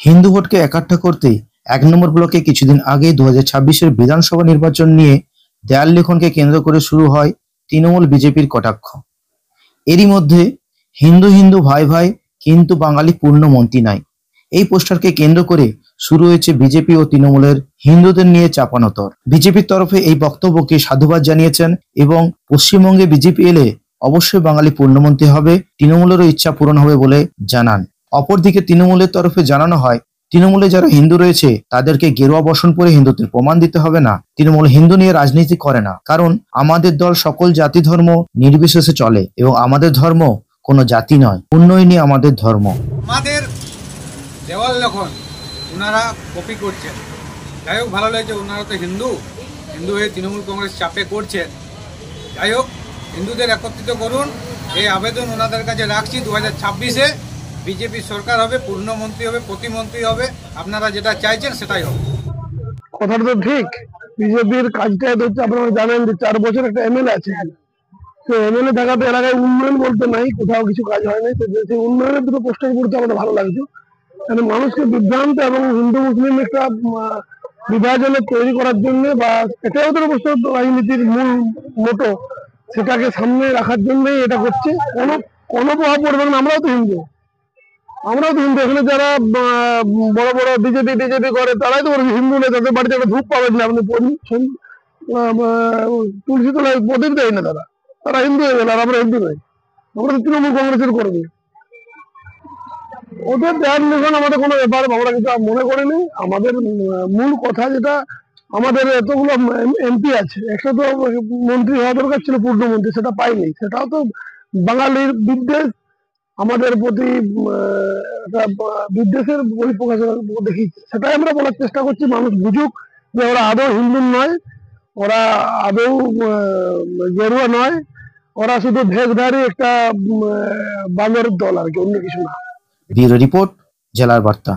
হিন্দু ভোটকে একাট্টা করতে ১ নম্বর ব্লকে কিছুদিন আগেই ২০২৬-এর বিধানসভা নির্বাচন নিয়ে দেয়াল লিখনকে কেন্দ্র করে শুরু হয় তৃণমূল বিজেপির কটাক্ষ। এরই মধ্যে হিন্দু হিন্দু ভাই ভাই কিন্তু বাঙালি পূর্ণ মন্ত্রী নাই, এই পোস্টারকে কেন্দ্র করে শুরু হয়েছে বিজেপি ও তৃণমূলের হিন্দুদের নিয়ে চাপানোতর। বিজেপির তরফে এই বক্তব্যকে সাধুবাদ জানিয়েছেন এবং পশ্চিমবঙ্গে বিজেপি এলে অবশ্যই বাঙালি পূর্ণমন্ত্রী হবে, তৃণমূলেরও ইচ্ছা পূরণ হবে বলে জানান। অপরদিকে তৃণমূলের তরফে জানানো হয়, তৃণমূলে যারা হিন্দু রয়েছে তাদেরকে গেরুয়া বসন পরে হিন্দুত্বের প্রমাণ দিতে হবে না। তৃণমূল হিন্দু নিয়ে রাজনীতি করে না, কারণ আমাদের দল সকল জাতি ধর্ম নির্বিশেষে চলে এবং আমাদের ধর্ম কোনো জাতি নয়, উন্নয়নই আমাদের ধর্ম। আমাদের দেওয়াল যখন ওনারা কপি করছেন, যাই হোক ভালো লাগছে, ওনারা তো হিন্দু হয়ে তৃণমূল কংগ্রেস চাপে করছেন। যাই হোক, হিন্দুদের একত্রিত করুন, এই আবেদন ওনাদের কাছে রাখছি। 2026-এ বিজেপি সরকার হবে, পূর্ণমন্ত্রী হবে, প্রতিমন্ত্রী হবে, আপনারা যেটা চাইছেন সেটাই হবে। কথাটা তো ঠিক। বিজেপির কাজটাই তো হচ্ছে, আপনারা জানেন যে 4 বছর একটা এমএলএ আছে, তো এমএলএ থাকাতে এলাকায় উন্নয়ন বলতে নাই, কোথাও কিছু কাজ হয় নাই। তো সেই উন্নয়নের দুটো পোস্টার করতে আমাদের ভালো লাগছে, কারণ মানুষকে বিভ্রান্ত এবং হিন্দু মুসলিম একটা বিভাজনে তৈরি করার জন্য, বা এটাই ওদের অবশ্য রাজনীতির মূল মোটো, সেটাকে সামনে রাখার জন্যই এটা করছে। কোনো প্রভাব পড়বে না। আমরাও তো হিন্দু, এখানে যারা বড় বড় বিজেপি করে তারাই তো হিন্দু নেই, তাদের বাড়িতে একটা ধূপ পাবেন না আপনি, তুলসী তলায় প্রদীপ দেয় না, তারা হিন্দু হয়ে গেল। আর আমরা হিন্দু নই, আমরা তো তৃণমূল কংগ্রেসের কর্মী। ওদের দেয়ার লিখন আমাদের কোনো ব্যাপার আমরা কিছু মনে করিনি। আমাদের মূল কথা যেটা, আমাদের এতগুলো এমপি আছে, একটা তো মন্ত্রী হওয়া দরকার ছিল, পূর্ণমন্ত্রী, সেটা পাইনি। সেটাও তো বাঙালির বিদ্বেষ, আমাদের প্রতি একটা বিদ্বেষের বহিঃপ্রকাশ দেখি, সেটাই আমরা বলার চেষ্টা করছি। মানুষ বুঝুক যে ওরা আদৌ হিন্দু নয়, ওরা আদৌ গেরুয়া নয়, ওরা শুধু ভেষধারী একটা বাঁদরের দল আর কি, অন্য কিছু না। ব্যুরো রিপোর্ট, জেলার বার্তা।